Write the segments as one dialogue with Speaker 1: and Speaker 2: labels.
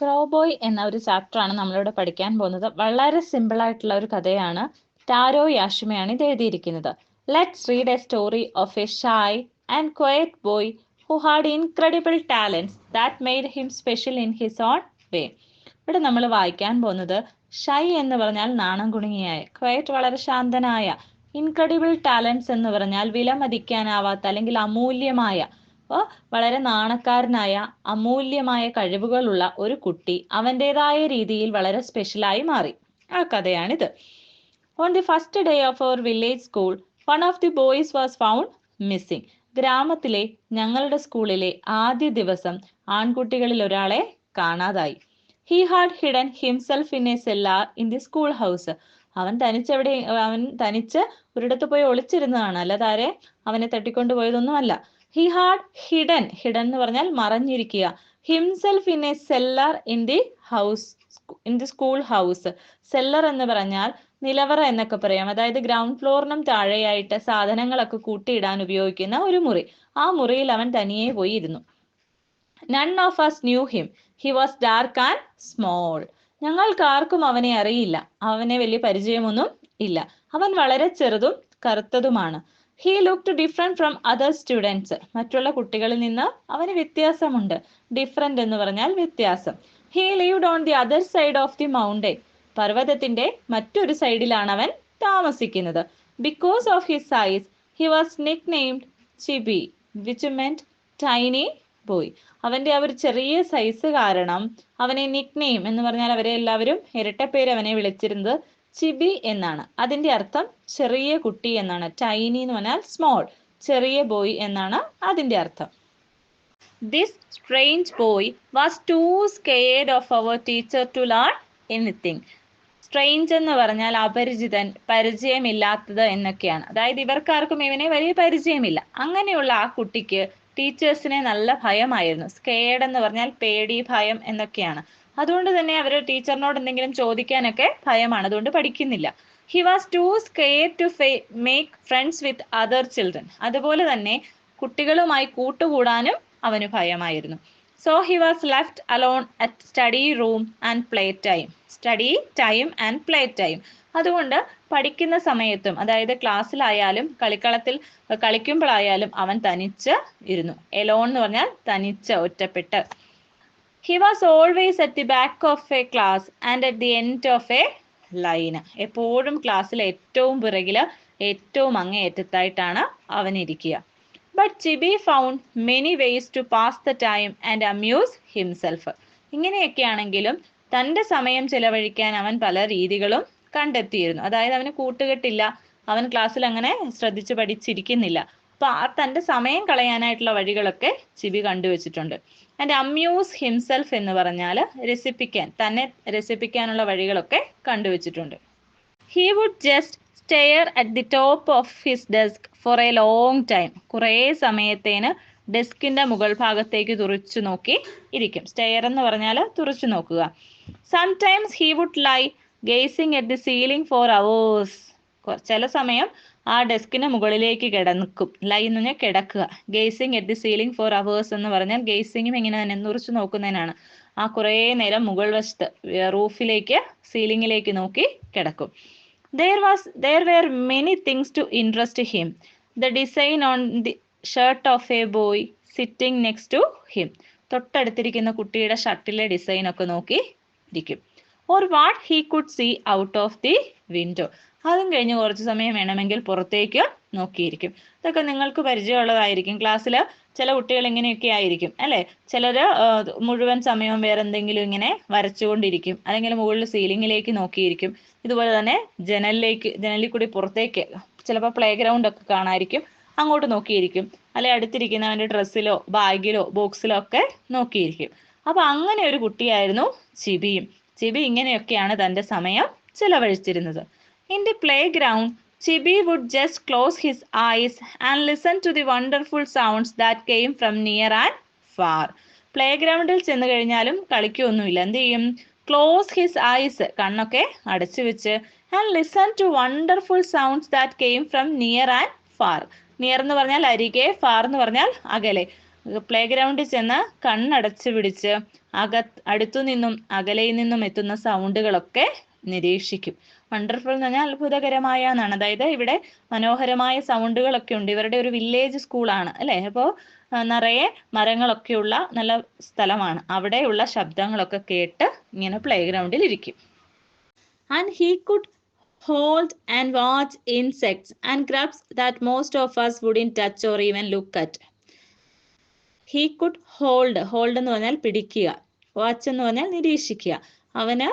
Speaker 1: Scroll boy എന്ന ഒരു chapter ആണ് നമ്മളിവിടെ പഠിക്കാൻ പോകുന്നത്. വളരെ സിമ്പിൾ ആയിട്ടുള്ള ഒരു കഥയാണ്. ടാരോ യാഷിമയാണ് ഇത് എഴുതിയിരിക്കുന്നത്. Let's read A story of A shy and quiet boy who had incredible talents that made him special in his own വേ. ഇവിടെ നമ്മൾ വായിക്കാൻ പോകുന്നത് ഷൈ എന്ന് പറഞ്ഞാൽ നാണം കുണുങ്ങിയായ, ക്വയറ്റ് വളരെ ശാന്തനായ, ഇൻക്രെഡിബിൾ ടാലൻസ് എന്ന് പറഞ്ഞാൽ വിലമതിക്കാനാവാത്ത അല്ലെങ്കിൽ അമൂല്യമായ, വളരെ നാണക്കാരനായ അമൂല്യമായ കഴിവുകളുള്ള ഒരു കുട്ടി അവൻ്റെതായ രീതിയിൽ വളരെ സ്പെഷ്യലായി മാറി. ആ കഥയാണിത്. On the first day of our village school one of the boys was found missing. ഗ്രാമത്തിലെ ഞങ്ങളുടെ സ്കൂളിലെ ആദ്യ ദിവസം ആൺകുട്ടികളിൽ ഒരാളെ കാണാതായി. He had hidden himself in a cellar in the school house. അവൻ തനിച്ച് ഒരിടത്ത് പോയി ഒളിച്ചിരുന്നതാണ്, അല്ലാതെ അവനെ തട്ടിക്കൊണ്ടുപോയതൊന്നും അല്ല. ഹി ഹാഡ് ഹിഡൻ എന്ന് പറഞ്ഞാൽ മറഞ്ഞിരിക്കുക. Himself in a cellar in the house, in the school house. Cellar എന്ന് പറഞ്ഞാൽ നിലവറ എന്നൊക്കെ പറയാം. അതായത് ഗ്രൗണ്ട് ഫ്ലോറിനും താഴെയായിട്ട് സാധനങ്ങളൊക്കെ കൂട്ടിയിടാൻ ഉപയോഗിക്കുന്ന ഒരു മുറി. ആ മുറിയിൽ അവൻ തനിയെ പോയി ഇരുന്നു. None of us knew him. He was dark and small. ഞങ്ങൾക്കാർക്കും അവനെ അറിയില്ല. അവനെ വലിയ പരിചയമൊന്നും ഇല്ല. അവൻ വളരെ ചെറുതും കറുത്തതുമാണ്. He looked different from other students. മറ്റുള്ള കുട്ടികളിൽ നിന്ന് അവന് വ്യത്യാസമുണ്ട്. ഡിഫറെന്റ് എന്ന് പറഞ്ഞാൽ വ്യത്യാസം. He lived on the other side of the mountain. പർവ്വതത്തിന്റെ മറ്റൊരു സൈഡിലാണ് അവൻ താമസിക്കുന്നത്. Because of his size, he was nicknamed Chibi, which meant tiny boy. അവന്റെ ആ ഒരു ചെറിയ സൈസ് കാരണം അവനെ നിക്നെയിം എന്ന് പറഞ്ഞാൽ അവരെ എല്ലാവരും ഇരട്ടപ്പേര് അവനെ വിളിച്ചിരുന്നത് ചിബി എന്നാണ്. അതിന്റെ അർത്ഥം ചെറിയ കുട്ടി എന്നാണ്. ടൈനി എന്ന് പറഞ്ഞാൽ സ്മോൾ, ചെറിയ ബോയ് എന്നാണ് അതിന്റെ അർത്ഥം. This strange boy was too scared of our teacher to learn anything. Strange എന്ന് പറഞ്ഞാൽ അപരിചിതൻ, പരിചയമില്ലാത്തത് എന്നൊക്കെയാണ്. അതായത് ഇവർക്കാർക്കും ഇവനെ വലിയ പരിചയമില്ല. അങ്ങനെയുള്ള ആ കുട്ടിക്ക് ടീച്ചേഴ്സിനെ നല്ല ഭയമായിരുന്നു. സ്കെയർഡ് എന്ന് പറഞ്ഞാൽ പേടി, ഭയം എന്നൊക്കെയാണ്. അതുകൊണ്ട് തന്നെ അവർ ടീച്ചറിനോട് എന്തെങ്കിലും ചോദിക്കാനൊക്കെ ഭയമാണ്, അതുകൊണ്ട് പഠിക്കുന്നില്ല. He was too scared to make friends with other children. അതുപോലെ തന്നെ കുട്ടികളുമായി കൂട്ടുകൂടാനും അവന് ഭയമായിരുന്നു. So he was left alone at study room and play time. Study time and play time. അതുകൊണ്ട് പഠിക്കുന്ന സമയത്തും, അതായത് ക്ലാസ്സിലായാലും കളിക്കളത്തിൽ കളിക്കുമ്പോഴായാലും അവൻ തനിച്ച് ഇരുന്നു. എലോൺ എന്ന് പറഞ്ഞാൽ തനിച്ച്, ഒറ്റപ്പെട്ട്. He was always at the back of a class and at the end of a line. എപ്പോഴും ക്ലാസ്സിൽ ഏറ്റവും പിറകില്, ഏറ്റവും അങ്ങേയറ്റത്തായിട്ടാണ് അവൻ ഇരിക്കുക. But Chibi found many ways to pass the time and amuse himself. ഇങ്ങനെയൊക്കെയാണെങ്കിലും തൻ്റെ സമയം ചെലവഴിക്കാൻ അവൻ പല രീതികളും കണ്ടെത്തിയിരുന്നു. അതായത് അവന് കൂട്ടുകെട്ടില്ല, അവൻ ക്ലാസ്സിൽ അങ്ങനെ ശ്രദ്ധിച്ച് പഠിച്ചിരിക്കുന്നില്ല. അപ്പൊ തൻ്റെ സമയം കളയാനായിട്ടുള്ള വഴികളൊക്കെ ചിബി കണ്ടുവച്ചിട്ടുണ്ട്. ആൻഡ് അമ്യൂസ് ഹിംസെൽഫ് എന്ന് പറഞ്ഞാൽ രസിപ്പിക്കാൻ, തന്നെ രസിപ്പിക്കാനുള്ള വഴികളൊക്കെ കണ്ടുവച്ചിട്ടുണ്ട്. He would just stare at the top of his desk for a long time. കുറേ സമയത്തേന് ഡെസ്കിന്റെ മുകൾ ഭാഗത്തേക്ക് തുറിച്ചു നോക്കി ഇരിക്കും. സ്റ്റെയർ എന്ന് പറഞ്ഞാൽ തുറിച്ചു നോക്കുക. Sometimes he would lie gazing at the ceiling for hours. ചില സമയം ആ ഡെസ്കിന് മുകളിലേക്ക് കിടക്കും. ലൈ എന്ന് പറഞ്ഞാൽ കിടക്കുക. Gazing at the ceiling for hours എന്ന് പറഞ്ഞാൽ ഗേസിംഗും ഇങ്ങനെ തന്നെ തുറിച്ചു നോക്കുന്നതിനാണ്. ആ കുറേ നേരം മുകൾ വശത്ത് റൂഫിലേക്ക്, സീലിംഗിലേക്ക് നോക്കി കിടക്കും. There were many things to interest him. The design on the shirt of a boy sitting next to him. തൊട്ടടുത്തിരിക്കുന്ന കുട്ടിയുടെ ഷർട്ടിലെ ഡിസൈൻ ഒക്കെ നോക്കി ഇരിക്കും. Or what he could see out of the window. അതും കഴിഞ്ഞ് കുറച്ച് സമയം വേണമെങ്കിൽ പുറത്തേക്ക് നോക്കിയിരിക്കും. ഇതൊക്കെ നിങ്ങൾക്ക് പരിചയമുള്ളതായിരിക്കും. ക്ലാസ്സിൽ ചില കുട്ടികൾ ഇങ്ങനെയൊക്കെ ആയിരിക്കും അല്ലേ. ചിലർ മുഴുവൻ സമയവും വേറെ എന്തെങ്കിലും ഇങ്ങനെ വരച്ചുകൊണ്ടിരിക്കും, അല്ലെങ്കിൽ മുകളിൽ സീലിംഗിലേക്ക് നോക്കിയിരിക്കും. ഇതുപോലെ തന്നെ ജനലിൽ കൂടി പുറത്തേക്ക്, ചിലപ്പോൾ പ്ലേ ഗ്രൗണ്ട് ഒക്കെ കാണാതിരിക്കും, അങ്ങോട്ട് നോക്കിയിരിക്കും. അല്ലെ അടുത്തിരിക്കുന്നവൻ്റെ ഡ്രസ്സിലോ ബാഗിലോ ബോക്സിലോ ഒക്കെ നോക്കിയിരിക്കും. അപ്പൊ അങ്ങനെ ഒരു കുട്ടിയായിരുന്നു ചിബിയും. ചിബി ഇങ്ങനെയൊക്കെയാണ് തൻ്റെ സമയം ചിലവഴിച്ചിരുന്നത്. In the playground, Chibi would just close his eyes and listen to the wonderful sounds that came from near and far. പ്ലേഗ്രൗണ്ടിൽ ചെന്ന് കഴിഞ്ഞാലും കളിക്കൊന്നുമില്ല. എന്ത് ചെയ്യും? ക്ലോസ് ഹിസ് ഐസ്, കണ്ണൊക്കെ അടച്ചു വെച്ച്, and listen to wonderful sounds that came from near and far. Near എന്ന് പറഞ്ഞാൽ അരികെ, ഫാർ എന്ന് പറഞ്ഞാൽ അകലെ. പ്ലേ ഗ്രൗണ്ടിൽ ചെന്ന് കണ്ണടച്ച് പിടിച്ച് അടുത്തു നിന്നും അകലയിൽ നിന്നും എത്തുന്ന സൗണ്ടുകളൊക്കെ നിരീക്ഷിക്കും. വണ്ടർഫുൾ എന്ന് പറഞ്ഞാൽ അത്ഭുതകരമായ എന്നാണ്. അതായത് ഇവിടെ മനോഹരമായ സൗണ്ടുകളൊക്കെ ഉണ്ട്. ഇവരുടെ ഒരു വില്ലേജ് സ്കൂളാണ് അല്ലേ. അപ്പോൾ നിറയെ മരങ്ങളൊക്കെയുള്ള നല്ല സ്ഥലമാണ്. അവിടെയുള്ള ശബ്ദങ്ങളൊക്കെ കേട്ട് ഇങ്ങനെ പ്ലേ ഗ്രൗണ്ടിൽ ഇരിക്കും. And he could hold and watch insects and grubs that most of us wouldn't touch or even look at. He could hold എന്ന് പറഞ്ഞാൽ പിടിക്കുക, വാച്ച് എന്ന് പറഞ്ഞാൽ നിരീക്ഷിക്കുക. അവന്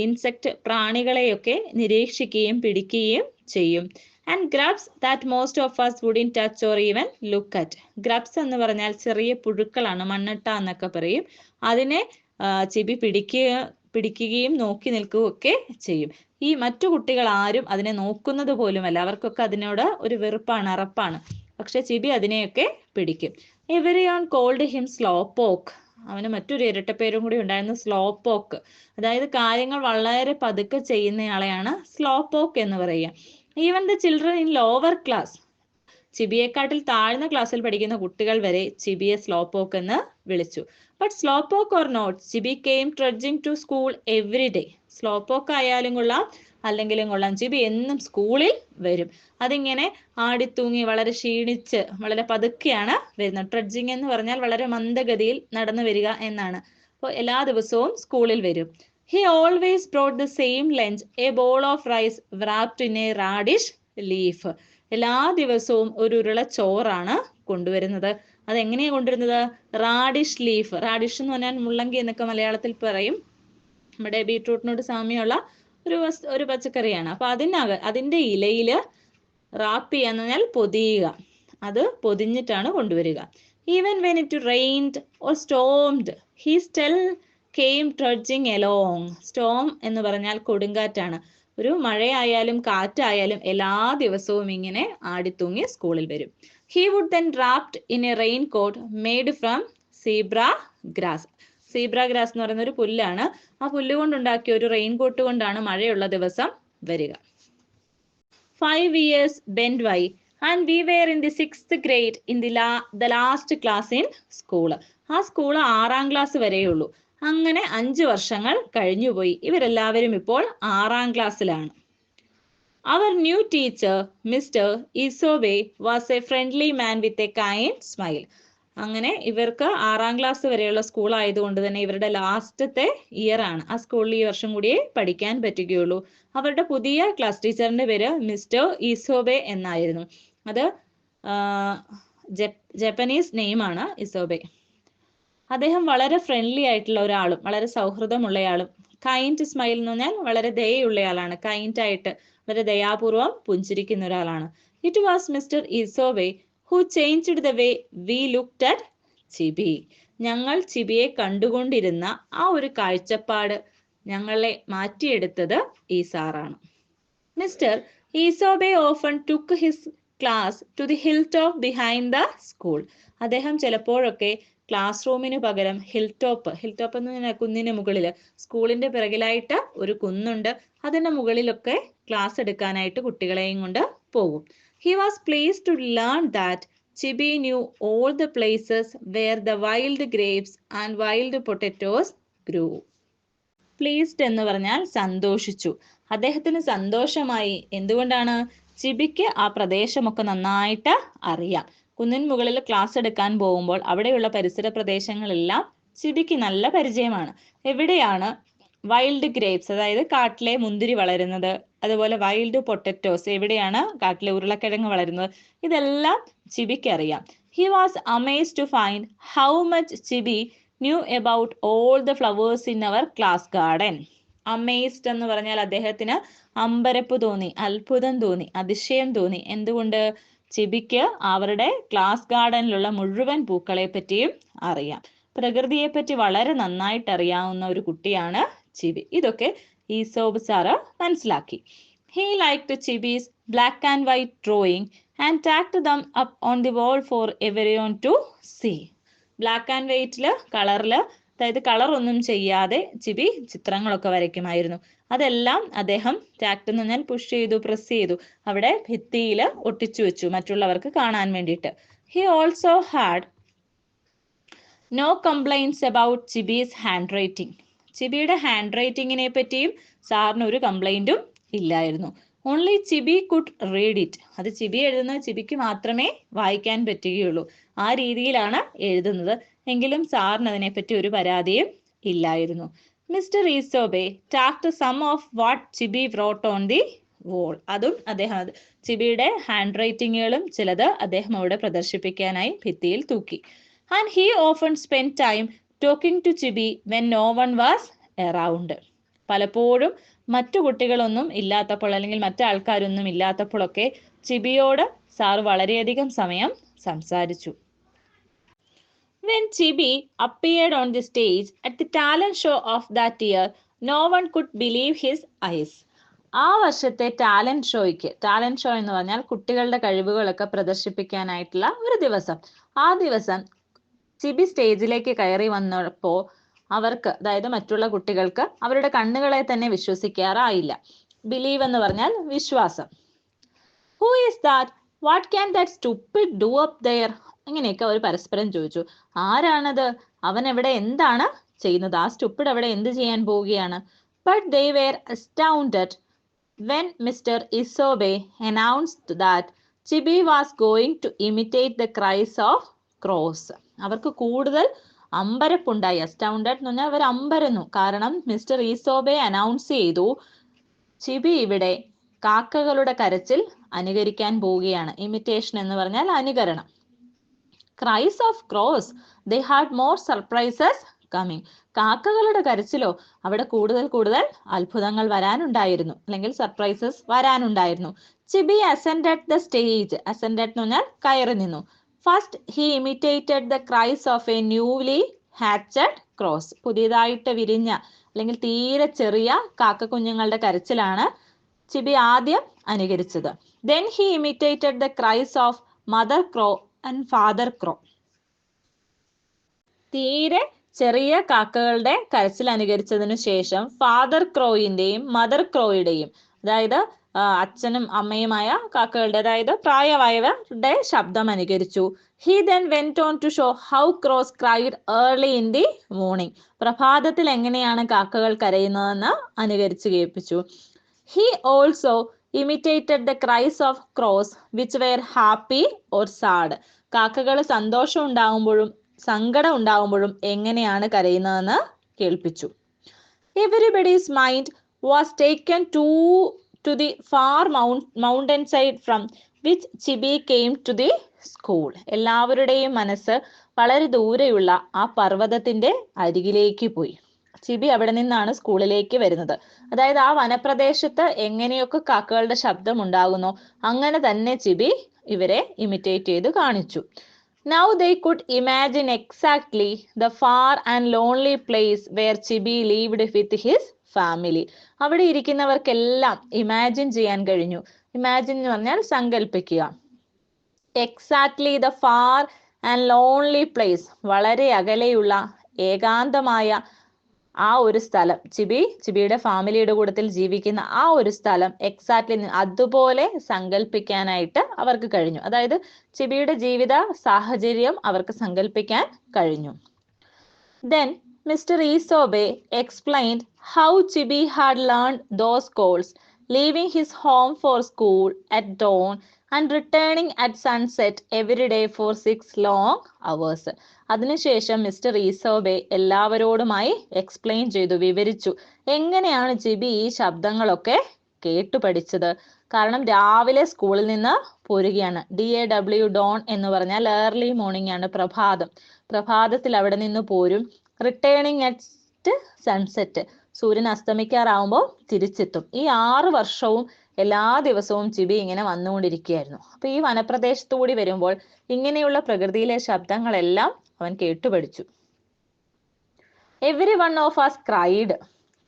Speaker 1: ഇൻസെക്ട് പ്രാണികളെയൊക്കെ നിരീക്ഷിക്കുകയും പിടിക്കുകയും ചെയ്യും. And grubs that most of us wouldn't touch or even look at. Grubs എന്ന് പറഞ്ഞാൽ ചെറിയ പുഴുക്കളാണ്, മണ്ണട്ട എന്നൊക്കെ പറയും. അതിനെ ചിബി പിടിക്കുകയും നോക്കി നിൽക്കുകയൊക്കെ ചെയ്യും. ഈ മറ്റു കുട്ടികൾ ആരും അതിനെ നോക്കുന്നത് പോലുമല്ല. അവർക്കൊക്കെ അതിനോട് ഒരു വെറുപ്പാണ്, അറപ്പാണ്. പക്ഷെ ചിബി അതിനെയൊക്കെ പിടിക്കും. Everyone called him slowpoke. അവന് മറ്റൊരു ഇരട്ടപ്പേരും കൂടി ഉണ്ടായിരുന്നു, സ്ലോപോക്ക്. അതായത് കാര്യങ്ങൾ വളരെ പതുക്കെ ചെയ്യുന്നയാളെയാണ് സ്ലോപോക്ക് എന്ന് പറയുക. Even the children in lower class, ചിബിയെക്കാട്ടിൽ താഴ്ന്ന ക്ലാസ്സിൽ പഠിക്കുന്ന കുട്ടികൾ വരെ ചിബിയെ സ്ലോപോക്ക് എന്ന് വിളിച്ചു. But slowpoke or not, Chibi came trudging to school every day. Slowpoke ആയാലും കൊള്ളാം അല്ലെങ്കിലും കൊള്ളാം, ചിബി എന്നും സ്കൂളിൽ വരും. അതിങ്ങനെ ആടിത്തൂങ്ങി വളരെ ക്ഷീണിച്ച് വളരെ പതുക്കെയാണ് വരുന്നത്. ട്രഡ്ജിങ് എന്ന് പറഞ്ഞാൽ വളരെ മന്ദഗതിയിൽ നടന്നു വരിക എന്നാണ്. അപ്പോൾ എല്ലാ ദിവസവും സ്കൂളിൽ വരും. He always brought the same lunch, a ball of rice wrapped in a radish leaf. എല്ലാ ദിവസവും ഒരു ഉരുള ചോറാണ് കൊണ്ടുവരുന്നത്. അതെങ്ങനെയാണ് കൊണ്ടുവരുന്നത്? Radish leaf. റാഡിഷ് എന്ന് പറഞ്ഞാൽ മുള്ളങ്കി എന്നൊക്കെ മലയാളത്തിൽ പറയും. നമ്മുടെ ബീട്രൂട്ടിനോട് സാമ്യമുള്ള ഒരു പച്ചക്കറിയാണ്. അപ്പൊ അതിന്റെ ഇലയില് റാപ്പ് ചെയ്യാന്ന് പറഞ്ഞാൽ പൊതിയുക. അത് പൊതിഞ്ഞിട്ടാണ് കൊണ്ടുവരിക. Even when it rained or stormed he still came trudging along. Storm എന്ന് പറഞ്ഞാൽ കൊടുങ്കാറ്റാണ്. ഒരു മഴയായാലും കാറ്റായാലും എല്ലാ ദിവസവും ഇങ്ങനെ ആടിത്തൂങ്ങി സ്കൂളിൽ വരും. He would then wrapped in a raincoat made from zebra grass. Zebra grass എന്ന് പറയുന്ന ഒരു പുല്ലാണ്. ആ പുല്ല് കൊണ്ടുണ്ടാക്കിയ ഒരു റെയിൻകോട്ട് കൊണ്ടാണ് മഴയുള്ള ദിവസം വരിക. 5 years went by and we were in the 6th grade in the last class in school. ആ സ്കൂൾ 6ാം ക്ലാസ് വരെയുള്ളൂ. അങ്ങനെ 5 വർഷങ്ങൾ കഴിഞ്ഞുപോയി. ഇവരെല്ലാവരും ഇപ്പോൾ 6ാം ക്ലാസ്സിലാണ്. Our new teacher, Mr. Isobe, was a friendly man with a kind smile. അങ്ങനെ ഇവർക്ക് 6ാം class വരെയുള്ള സ്കൂൾ ആയതുകൊണ്ട് തന്നെ ഇവരുടെ ലാസ്റ്റത്തെ ഇയർ ആണ്. ആ സ്കൂളിൽ ഈ വർഷം കൂടിയേ പഠിക്കാൻ പറ്റുകയുള്ളൂ. അവരുടെ പുതിയ ക്ലാസ് ടീച്ചറിന്റെ പേര് മിസ്റ്റർ ഇസോബെ എന്നായിരുന്നു. അത് ജപ്പനീസ് നെയിമാണ് ഇസോബെ. അദ്ദേഹം വളരെ ഫ്രണ്ട്ലി ആയിട്ടുള്ള ഒരാളും വളരെ സൗഹൃദമുള്ളയാളും. കൈൻഡ് സ്മൈൽ എന്ന് പറഞ്ഞാൽ വളരെ ദയയുള്ളയാളാണ്. കൈൻഡ് ആയിട്ട് വളരെ ദയാപൂർവം പുഞ്ചിരിക്കുന്ന ഒരാളാണ്. It was mister Isobe who changed the way we looked at Chibi. ഞങ്ങൾ ചിബിയെ കണ്ടുകൊണ്ടിരുന്ന ആ ഒരു കാഴ്ചപ്പാട് ഞങ്ങളെ മാറ്റിയെടുത്തത് ഈ സാറാണ്. Mister Isobe often took his class to the hill top behind the school. അദ്ദേഹം ചിലപ്പോഴൊക്കെ ക്ലാസ് റൂമിന് പകരം ഹിൽ ടോപ്പ് എന്ന് പറഞ്ഞാൽ കുന്നിന് മുകളിൽ, സ്കൂളിന്റെ പിറകിലായിട്ട് ഒരു കുന്നുണ്ട്, അതിന്റെ മുകളിലൊക്കെ ക്ലാസ് എടുക്കാനായിട്ട് കുട്ടികളെയും കൊണ്ട് പോകും. He was pleased to learn that Chibi knew all the places where the wild grapes and wild potatoes grew. Pleased എന്ന് പറഞ്ഞാൽ സന്തോഷിച്ചു. അദ്ദേഹത്തിന് സന്തോഷമായി. എന്തുകൊണ്ടാണ്? ചിബിക്ക് ആ പ്രദേശമൊക്കെ നന്നായിട്ട് അറിയാം. കുന്നിൻ മുകളിൽ ക്ലാസ് എടുക്കാൻ പോകുമ്പോൾ അവിടെയുള്ള പരിസര പ്രദേശങ്ങളെല്ലാം ചിബിക്ക് നല്ല പരിചയമാണ്. എവിടെയാണ് വൈൽഡ് ഗ്രേപ്സ്, അതായത് കാട്ടിലെ മുന്തിരി വളരുന്നത്, അതുപോലെ വൈൽഡ് പൊട്ടറ്റോസ്, എവിടെയാണ് കാട്ടിലെ ഉരുളക്കിഴങ്ങ് വളരുന്നത്, ഇതെല്ലാം ചിബിക്ക് അറിയാം. He was amazed to find how much Chibi knew about all the flowers in our class garden. Amazed എന്ന് പറഞ്ഞാൽ അദ്ദേഹത്തിന് അമ്പരപ്പ് തോന്നി, അത്ഭുതം തോന്നി, അതിശയം തോന്നി. എന്തുകൊണ്ട്? ചിബിക്ക് അവരുടെ ക്ലാസ് ഗാർഡനിലുള്ള മുഴുവൻ പൂക്കളെ പറ്റിയും അറിയാം. പ്രകൃതിയെപ്പറ്റി വളരെ നന്നായിട്ട് അറിയാവുന്ന ഒരു കുട്ടിയാണ് ചിബി. ഇതൊക്കെ ഈസോബ് സാറ് മനസ്സിലാക്കി. He liked Chibi's black and white drawing and tacked them up on the wall for everyone to see. Black and വൈറ്റില് കളറില്, അതായത് കളർ ഒന്നും ചെയ്യാതെ ചിബി ചിത്രങ്ങളൊക്കെ വരയ്ക്കുമായിരുന്നു. അതെല്ലാം അദ്ദേഹം ടാക്ട് എന്ന് പറഞ്ഞാൽ പുഷ് ചെയ്തു, പ്രസ് ചെയ്തു, അവിടെ ഭിത്തിയിൽ ഒട്ടിച്ചു വെച്ചു മറ്റുള്ളവർക്ക് കാണാൻ വേണ്ടിയിട്ട്. He also had no complaints about Chibi's hand writing. ചിബിയുടെ ഹാൻഡ് റൈറ്റിങ്ങിനെ പറ്റിയും സാറിന് ഒരു കംപ്ലൈൻറ്റും ഇല്ലായിരുന്നു. Only Chibi could read it. അത് ചിബി എഴുതുന്നത് ചിബിക്ക് മാത്രമേ വായിക്കാൻ പറ്റുകയുള്ളൂ. ആ രീതിയിലാണ് എഴുതുന്നത്. എങ്കിലും സാറിന് അതിനെപ്പറ്റി ഒരു പരാതിയും ഇല്ലായിരുന്നു. Mister Isobe talked some of what Chibi wrote on the wall. അതും അദ്ദേഹം ചിബിയുടെ ഹാൻഡ് റൈറ്റിങ്ങുകളും ചിലത് അദ്ദേഹം അവിടെ പ്രദർശിപ്പിക്കാനായി ഭിത്തിയിൽ തൂക്കി. And he often spend time talking to Chibi when no one was around. പലപ്പോഴും മറ്റു കുട്ടികളൊന്നും ഇല്ലാത്തപ്പോൾ അല്ലെങ്കിൽ മറ്റു ആൾക്കാരൊന്നും ഇല്ലാത്തപ്പോഴൊക്കെ ചിബിയോട് സാർ വളരെയധികം സമയം സംസാരിച്ചു. When Chibi appeared on the stage at the talent show of that year, no one could believe his eyes. ആ വർഷത്തെ ടാലന്റ് ഷോ എന്ന് പറഞ്ഞാൽ കുട്ടികളുടെ കഴിവുകളൊക്കെ പ്രദർശിപ്പിക്കാനായിട്ടുള്ള ഒരു ദിവസം. ആ ദിവസം ചിബി സ്റ്റേജിലേക്ക് കയറി വന്നപ്പോൾ അവർക്ക്, അതായത് മറ്റുള്ള കുട്ടികൾക്ക് അവരുടെ കണ്ണുകളെ തന്നെ വിശ്വസിക്കാറായില്ല. ബിലീവ് എന്ന് പറഞ്ഞാൽ വിശ്വാസം. Who is that? What can that stupid do up there? ഇങ്ങനെയൊക്കെ അവർ പരസ്പരം ചോദിച്ചു. ആരാണത്? അവൻ എവിടെ എന്താണ് ചെയ്യുന്നത്? ആ സ്റ്റുപ്പിഡ് അവിടെ എന്ത് ചെയ്യാൻ പോവുകയാണ്? But they were astounded when Mr. Isobe announced that Chibi was going to imitate the cries of crows. അവർക്ക് കൂടുതൽ അമ്പരപ്പുണ്ടായി. അസ്റ്റൗണ്ടഡ് എന്ന് പറഞ്ഞാൽ അവർ അമ്പരന്നു. കാരണം മിസ്റ്റർ ഈസോബെ അനൗൺസ് ചെയ്തു ചിബി ഇവിടെ കാക്കകളുടെ കരച്ചിൽ അനുകരിക്കാൻ പോവുകയാണ്. ഇമിറ്റേഷൻ എന്ന് പറഞ്ഞാൽ അനുകരണം. Cries of crows, they had more surprises coming. കാക്കകളുടെ കരച്ചിലോ, അവിടെ കൂടുതൽ അത്ഭുതങ്ങൾ വരാനുണ്ടായിരുന്നു, അല്ലെങ്കിൽ സർപ്രൈസസ് വരാനുണ്ടായിരുന്നു. Chibi ascended the stage. Ascended എന്ന് പറഞ്ഞാൽ കയറി നിന്നു. First he imitated the cries of a newly hatched crows. പുതിയതായിട്ട് വിരിഞ്ഞ അല്ലെങ്കിൽ തീരെ ചെറിയ കാക്കക്കുഞ്ഞുങ്ങളുടെ കരച്ചിലാണ് ചിബി ആദ്യം അനുകരിച്ചത്. Then he imitated the cries of mother crow and father crow. തീരെ ചെറിയ കാക്കകളുടെ കരച്ചിൽ അനുകരിച്ചതിനു ശേഷം ഫാദർ ക്രോയിന്റെയും മദർ ക്രോയുടെയും, അതായത് അച്ഛനും അമ്മയുമായ കാക്കകളുടെ, അതായത് പ്രായമായവരുടെ ശബ്ദം അനുകരിച്ചു. He then went on to show how crows cried early in the morning. പ്രഭാതത്തിൽ എങ്ങനെയാണ് കാക്കകൾ കരയുന്നതെന്ന് അനുകരിച്ച് കേൾപ്പിച്ചു. He also imitated the cries of crows which were happy or sad. കാക്കകൾ സന്തോഷം ഉണ്ടാകുമ്പോഴും സങ്കടം ഉണ്ടാകുമ്പോഴും എങ്ങനെയാണ് കരയുന്നതെന്ന് കേൾപ്പിച്ചു. Everybody's mind was taken to the far mountain side from which Chibi came to the school. എല്ലാവരുടെയും മനസ്സ് വളരെ ദൂരെയുള്ള ആ പർവ്വതത്തിന്റെ അരികിലേക്ക് പോയി. ചിബി അവിടെ നിന്നാണ് സ്കൂളിലേക്ക് വരുന്നത്. അതായത് ആ വനപ്രദേശത്ത് എങ്ങനെയൊക്കെ കാക്കകളുടെ ശബ്ദം ഉണ്ടാകുന്നോ അങ്ങനെ തന്നെ ചിബി ഇവരെ ഇമിറ്റേറ്റ് ചെയ്ത് കാണിച്ചു. Now they could imagine exactly the far and lonely place where Chibi lived with his family. അവിടെ ഇരിക്കുന്നവർക്കെല്ലാം ഇമാജിൻ ചെയ്യാൻ കഴിഞ്ഞു. ഇമാജിൻ എന്ന് പറഞ്ഞാൽ സങ്കല്പിക്കുക. Exactly the far and lonely place, വളരെ അകലെയുള്ള ഏകാന്തമായ ആ ഒരു സ്ഥലം, ചിബിയുടെ ഫാമിലിയുടെ കൂട്ടത്തിൽ ജീവിക്കുന്ന ആ ഒരു സ്ഥലം എക്സാക്ട്ലി അതുപോലെ സങ്കല്പിക്കാനായിട്ട് അവർക്ക് കഴിഞ്ഞു. അതായത് ചിബിയുടെ ജീവിത സാഹചര്യം അവർക്ക് സങ്കല്പിക്കാൻ കഴിഞ്ഞു. Then Mr. Isobe explained how Chibi had learned those calls, leaving his home for school at dawn and returning at sunset every day for 6 long hours. അതിനുശേഷം മിസ്റ്റർ ഈസോബെ എല്ലാവരോടുമായി എക്സ്പ്ലെയിൻ ചെയ്തു, വിവരിച്ചു എങ്ങനെയാണ് ചിബി ഈ ശബ്ദങ്ങളൊക്കെ കേട്ടു പഠിച്ചത്. കാരണം രാവിലെ സ്കൂളിൽ നിന്ന് പോരുകയാണ്. DAW ഡോൺ എന്ന് പറഞ്ഞാൽ ഏർലി മോർണിംഗ് ആണ്, പ്രഭാതത്തിൽ അവിടെ നിന്ന് പോരും. റിട്ടേണിങ് അറ്റ് സൺസെറ്റ്, സൂര്യൻ അസ്തമിക്കാറാവുമ്പോൾ തിരിച്ചെത്തും. ഈ 6 വർഷവും എല്ലാ ദിവസവും ചിബി ഇങ്ങനെ വന്നുകൊണ്ടിരിക്കുകയായിരുന്നു. അപ്പൊ ഈ വനപ്രദേശത്തു കൂടി വരുമ്പോൾ ഇങ്ങനെയുള്ള പ്രകൃതിയിലെ ശബ്ദങ്ങളെല്ലാം അവൻ കേട്ടുപഠിച്ചു. Every one of us cried,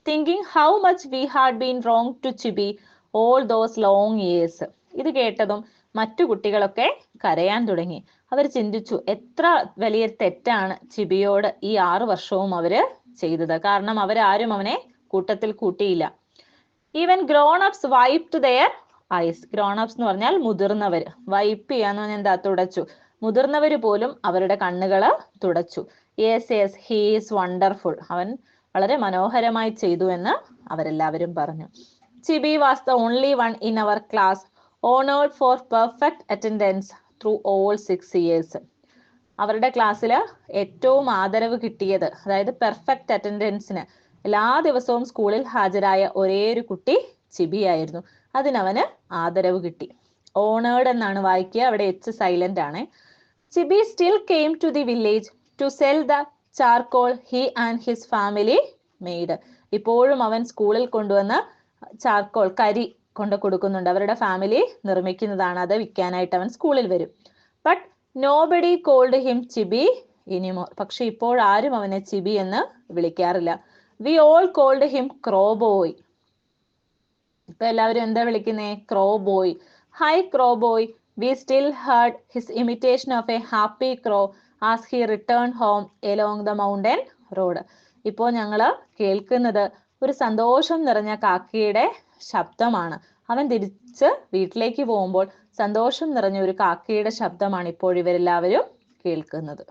Speaker 1: thinking how much we had been wrong to Chibi all those long years. ഇത് കേട്ടതും മറ്റു കുട്ടികളൊക്കെ കരയാൻ തുടങ്ങി. അവർ ചിന്തിച്ചു എത്ര വലിയ തെറ്റാണ് ചിബിയോട് ഈ 6 വർഷവും അവര് ചെയ്തത്. കാരണം അവരാരും അവനെ കൂട്ടത്തിൽ കൂട്ടിയില്ല. Even grown-ups wiped their eyes. Grown-ups എന്ന് പറഞ്ഞാൽ മുതിർന്നവർ. വൈപ്പ് ചെയ്യാന്ന് പറഞ്ഞാൽ എന്താ? തുടച്ചു. മുതിർന്നവർ പോലും അവരുടെ കണ്ണുകള് തുടച്ചു. Yes yes he is wonderful. അവൻ വളരെ മനോഹരമായി ചെയ്തു എന്ന് അവരെല്ലാവരും പറഞ്ഞു. Chibi was the only one in our class honoured for perfect attendance through all 6 years. അവരുടെ ക്ലാസ്സിൽ ഏറ്റവും ആദരവ് കിട്ടിയത്, അതായത് പെർഫെക്റ്റ് അറ്റൻഡൻസിന് എല്ലാ ദിവസവും സ്കൂളിൽ ഹാജരായ ഒരേ ഒരു കുട്ടി ചിബി ആയിരുന്നു. അതിനവന് ആദരവ് കിട്ടി. ഓണേർഡ് എന്നാണ് വായിക്കുക, അവിടെ എച്ച് സൈലന്റ് ആണ്. Chibi still came to the village to sell the charcoal he and his family made. ഇപ്പോഴും അവൻ സ്കൂളിൽ കൊണ്ടുവന്ന് ചാർക്കോൾ, കരി കൊണ്ട് കൊടുക്കുന്നുണ്ട്. അവരുടെ ഫാമിലി നിർമ്മിക്കുന്നതാണ്, അത് വിൽക്കാനായിട്ട് അവൻ സ്കൂളിൽ വരും. But nobody called him Chibi anymore. പക്ഷെ ഇപ്പോൾ ആരും അവനെ ചിബി എന്ന് വിളിക്കാറില്ല. We all called him crow boy. ഇപ്പൊ എല്ലാവരും എന്താ വിളിക്കുന്നേ? Crow boy. Hi crow boy. We still heard his imitation of a happy crow as he return home along the mountain road. ഇപ്പോൾ ഞങ്ങള് കേൾക്കുന്നത് ഒരു സന്തോഷം നിറഞ്ഞ കാക്കയുടെ ശബ്ദമാണ്. അവൻ തിരിച്ച് വീട്ടിലേക്ക് പോകുമ്പോൾ സന്തോഷം നിറഞ്ഞ ഒരു കാക്കയുടെ ശബ്ദമാണ് ഇപ്പോൾ ഇവരെല്ലാവരും കേൾക്കുന്നത്.